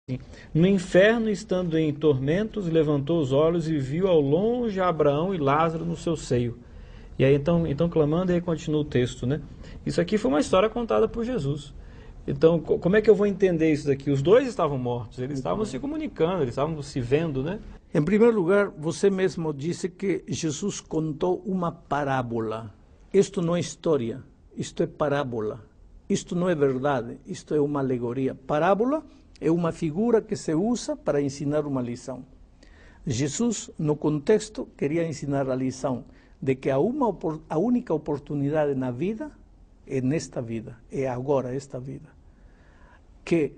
No inferno, estando em tormentos, levantou os olhos e viu ao longe Abraão e Lázaro no seu seio. E aí então clamando, e aí continua o texto, né? Isso aqui foi uma história contada por Jesus. Então, como é que eu vou entender isso daqui? Os dois estavam mortos, eles estavam se comunicando, eles estavam se vendo, né? Em primeiro lugar, você mesmo disse que Jesus contou uma parábola. Isto não é história, isto é parábola. Isto não é verdade, isto é uma alegoria. Parábola é uma figura que se usa para ensinar uma lição. Jesus, no contexto, queria ensinar a lição de que a única oportunidade na vida é nesta vida, é agora esta vida. Que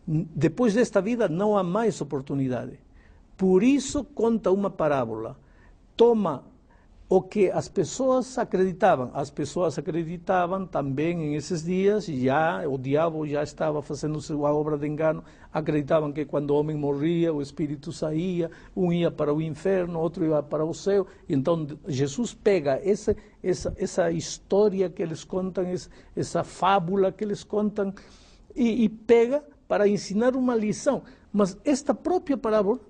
depois desta vida não há mais oportunidade. Por isso conta uma parábola. Toma o que as pessoas acreditavam também em esses dias, o diabo já estava fazendo sua obra de engano, acreditavam que quando o homem morria, o espírito saía, um ia para o inferno, outro ia para o céu. Então Jesus pega essa história que eles contam, essa fábula que eles contam, e pega para ensinar uma lição. Mas esta própria parábola,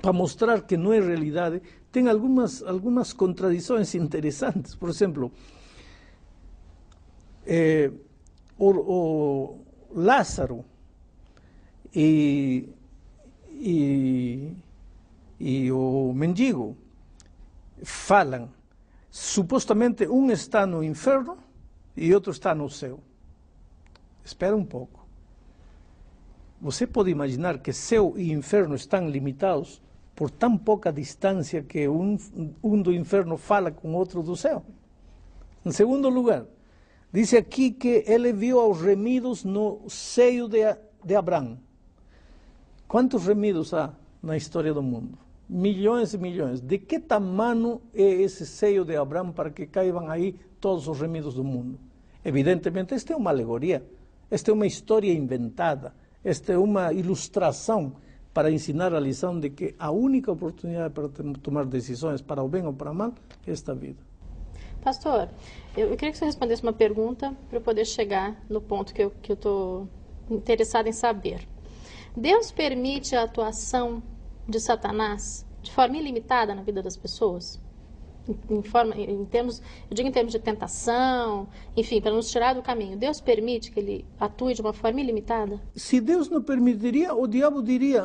para mostrar que não é realidade, tem algumas contradições interessantes. Por exemplo, o Lázaro e o mendigo falam, supostamente um está no inferno e outro está no céu. Espera um pouco. Você pode imaginar que céu e inferno estão limitados por tão pouca distância que um do inferno fala com outro do céu? Em segundo lugar, diz aqui que ele viu aos remidos no seio de Abraão. Quantos remidos há na história do mundo? Milhões e milhões. De que tamanho é esse seio de Abraão para que caibam aí todos os remidos do mundo? Evidentemente, esta é uma alegoria, esta é uma história inventada, esta é uma ilustração para ensinar a lição de que a única oportunidade para tomar decisões para o bem ou para o mal é esta vida. Pastor, eu queria que você respondesse uma pergunta para eu poder chegar no ponto que eu estou interessada em saber. Deus permite a atuação de Satanás de forma ilimitada na vida das pessoas? Em termos de tentação, enfim, para nos tirar do caminho. Deus permite que ele atue de uma forma ilimitada? Se Deus não permitiria, o diabo diria,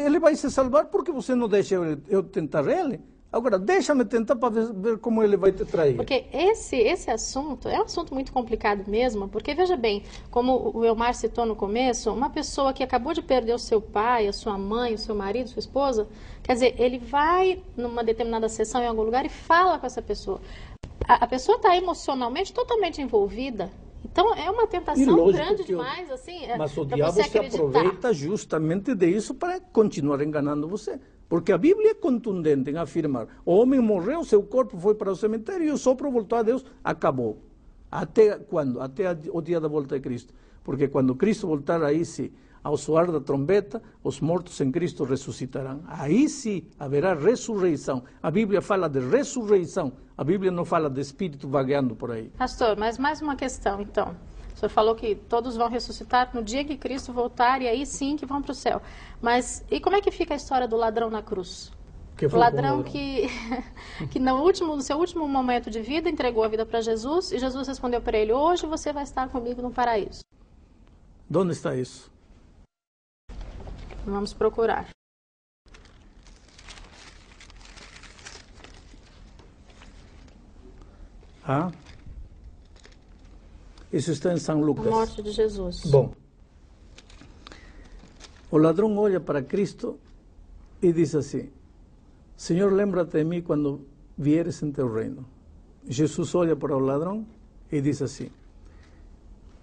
ele vai se salvar porque você não deixa eu tentar ele. Agora, deixa-me tentar para ver como ele vai te trair. Porque esse assunto é um assunto muito complicado mesmo, porque, veja bem, como o Elmar citou no começo, uma pessoa que acabou de perder o seu pai, a sua mãe, o seu marido, sua esposa, quer dizer, ele vai numa determinada sessão em algum lugar e fala com essa pessoa. A pessoa está emocionalmente totalmente envolvida. Então, é uma tentação grande demais, assim, mas o diabo se aproveita justamente disso para continuar enganando você. Porque a Bíblia é contundente em afirmar, o homem morreu, seu corpo foi para o cemitério e o sopro voltou a Deus, acabou. Até quando? Até o dia da volta de Cristo. Porque quando Cristo voltar, aí sim, ao soar da trombeta, os mortos em Cristo ressuscitarão. Aí sim haverá ressurreição. A Bíblia fala de ressurreição, a Bíblia não fala de espírito vagueando por aí. Pastor, mas mais uma questão, então. O senhor falou que todos vão ressuscitar no dia que Cristo voltar e aí sim que vão para o céu. Mas e como é que fica a história do ladrão na cruz? O ladrão que no seu último momento de vida entregou a vida para Jesus e Jesus respondeu para ele, hoje você vai estar comigo no paraíso. De onde está isso? Vamos procurar. Isso está em São Lucas. A morte de Jesus. Bom, o ladrão olha para Cristo e diz assim, Senhor, lembra-te de mim quando vieres em teu reino. Jesus olha para o ladrão e diz assim,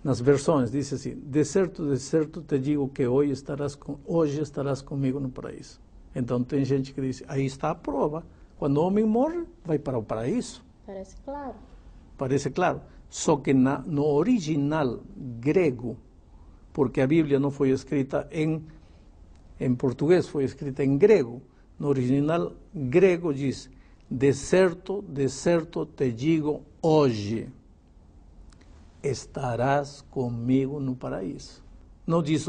nas versões, diz assim, de certo te digo que hoje estarás comigo no paraíso. Então tem gente que diz, aí está a prova, quando o homem morre, vai para o paraíso. Parece claro. Parece claro. Só que no original grego, porque a Bíblia não foi escrita em português, foi escrita em grego. No original grego diz, de certo te digo hoje, estarás comigo no paraíso. Não diz,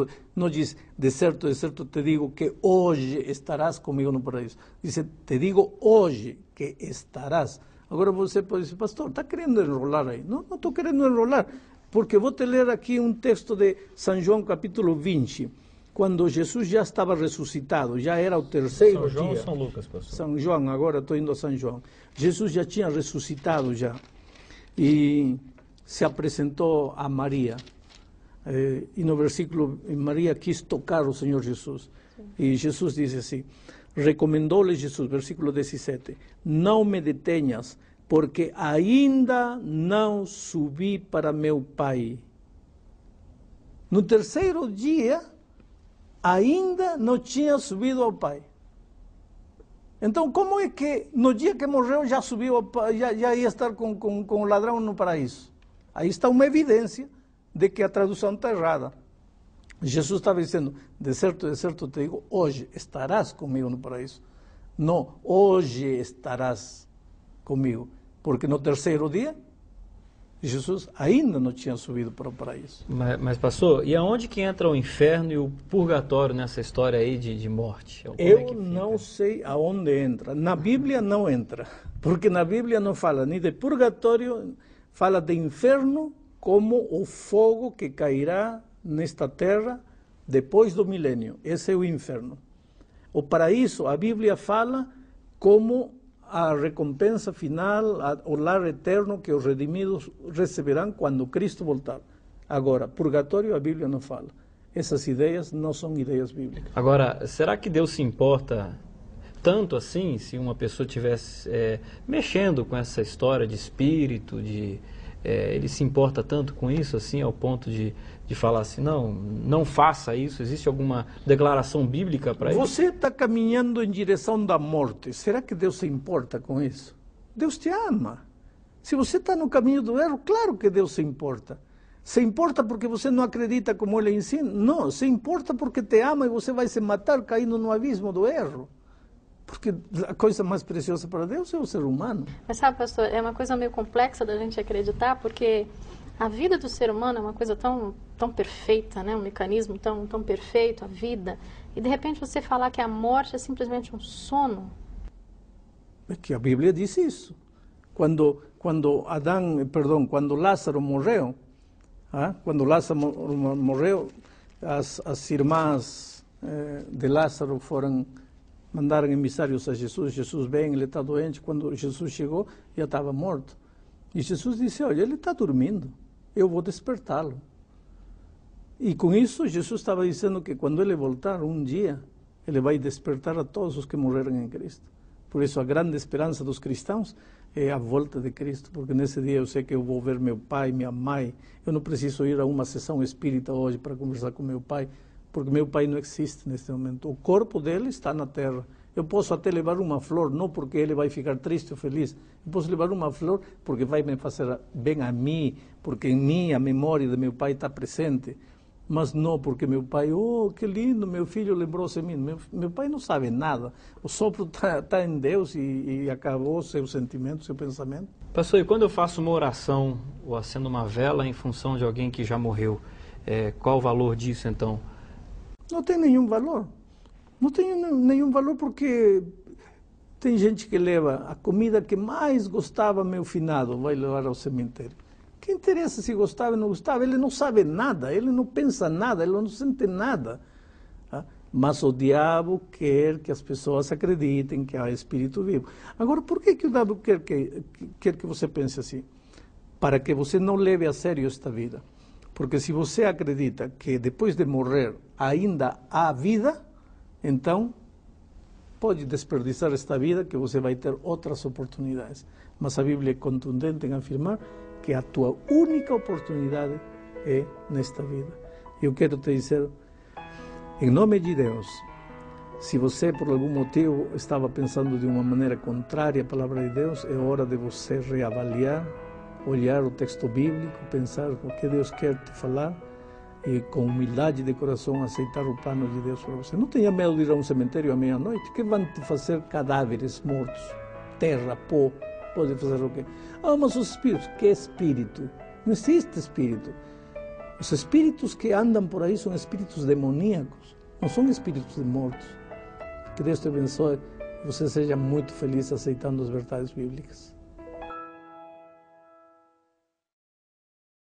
de certo te digo que hoje estarás comigo no paraíso. Diz, te digo hoje que estarás. Agora você pode dizer, pastor, está querendo enrolar aí. Não estou querendo enrolar, porque vou te ler aqui um texto de São João, capítulo 20, quando Jesus já estava ressuscitado, já era o terceiro dia. São João ou São Lucas, pastor? São João, agora estou indo a São João. Jesus já tinha ressuscitado já. E se apresentou a Maria. E no versículo, Maria quis tocar o Senhor Jesus. E Jesus disse assim, recomendou-lhe Jesus, versículo 17, não me detenhas, porque ainda não subi para meu Pai. No terceiro dia, ainda não tinha subido ao Pai. Então, como é que no dia que morreu já subiu ao Pai, já ia estar com o ladrão no paraíso? Aí está uma evidência de que a tradução está errada. Jesus estava dizendo, de certo te digo, hoje estarás comigo no paraíso. Não, hoje estarás comigo. Porque no terceiro dia, Jesus ainda não tinha subido para o paraíso. Mas pastor, e aonde que entra o inferno e o purgatório nessa história aí de morte? Eu não sei aonde entra. Na Bíblia não entra. Porque na Bíblia não fala nem de purgatório, fala de inferno, como o fogo que cairá nesta terra depois do milênio. Esse é o inferno. O paraíso, a Bíblia fala como a recompensa final, o lar eterno que os redimidos receberão quando Cristo voltar. Agora, purgatório, a Bíblia não fala. Essas ideias não são ideias bíblicas. Agora, será que Deus se importa tanto assim, se uma pessoa estivesse mexendo com essa história de espírito, ele se importa tanto com isso, assim, ao ponto de falar assim, não faça isso? Existe alguma declaração bíblica para isso? Você está caminhando em direção da morte. Será que Deus se importa com isso? Deus te ama. Se você está no caminho do erro, claro que Deus se importa. Se importa porque você não acredita como Ele ensina? Não, se importa porque te ama e você vai se matar caindo no abismo do erro. Porque a coisa mais preciosa para Deus é o ser humano. Mas sabe, pastor, é uma coisa meio complexa da gente acreditar, porque a vida do ser humano é uma coisa tão perfeita, né? Um mecanismo tão perfeito, a vida. E de repente você falar que a morte é simplesmente um sono. É que a Bíblia diz isso. Quando Lázaro morreu, as irmãs de Lázaro mandaram emissários a Jesus. Jesus vem, ele está doente. Quando Jesus chegou, já estava morto. E Jesus disse, olha, ele está dormindo, eu vou despertá-lo. E com isso, Jesus estava dizendo que quando ele voltar um dia, ele vai despertar a todos os que morreram em Cristo. Por isso, a grande esperança dos cristãos é a volta de Cristo, porque nesse dia eu sei que eu vou ver meu pai, minha mãe. Eu não preciso ir a uma sessão espírita hoje para conversar com meu pai, porque meu pai não existe neste momento. O corpo dele está na terra. Eu posso até levar uma flor, não porque ele vai ficar triste ou feliz. Eu posso levar uma flor porque vai me fazer bem a mim, porque em mim a memória de meu pai está presente. Mas não porque meu pai, oh, que lindo, meu filho lembrou-se de mim. Meu pai não sabe nada. O sopro está em Deus e acabou seu sentimento, seu pensamento. Pastor, e quando eu faço uma oração ou acendo uma vela em função de alguém que já morreu, qual o valor disso então? Não tem nenhum valor. Não tem nenhum valor porque tem gente que leva a comida que mais gostava meu finado, vai levar ao cemitério. Que interessa se gostava ou não gostava? Ele não sabe nada, ele não pensa nada, ele não sente nada. Tá? Mas o diabo quer que as pessoas acreditem que há espírito vivo. Agora, por que o diabo quer que você pense assim? Para que você não leve a sério esta vida. Porque se você acredita que depois de morrer ainda há vida, então pode desperdiçar esta vida que você vai ter outras oportunidades. Mas a Bíblia é contundente em afirmar que a tua única oportunidade é nesta vida. Eu quero te dizer, em nome de Deus, se você por algum motivo estava pensando de uma maneira contrária à palavra de Deus, é hora de você reavaliar, olhar o texto bíblico, pensar o que Deus quer te falar e com humildade de coração aceitar o plano de Deus para você. Não tenha medo de ir a um cemitério à meia-noite, que vão te fazer cadáveres mortos, terra, pó, pode fazer o quê? Ah, mas os espíritos, que espírito? Não existe espírito. Os espíritos que andam por aí são espíritos demoníacos, não são espíritos de mortos. Que Deus te abençoe e você seja muito feliz aceitando as verdades bíblicas.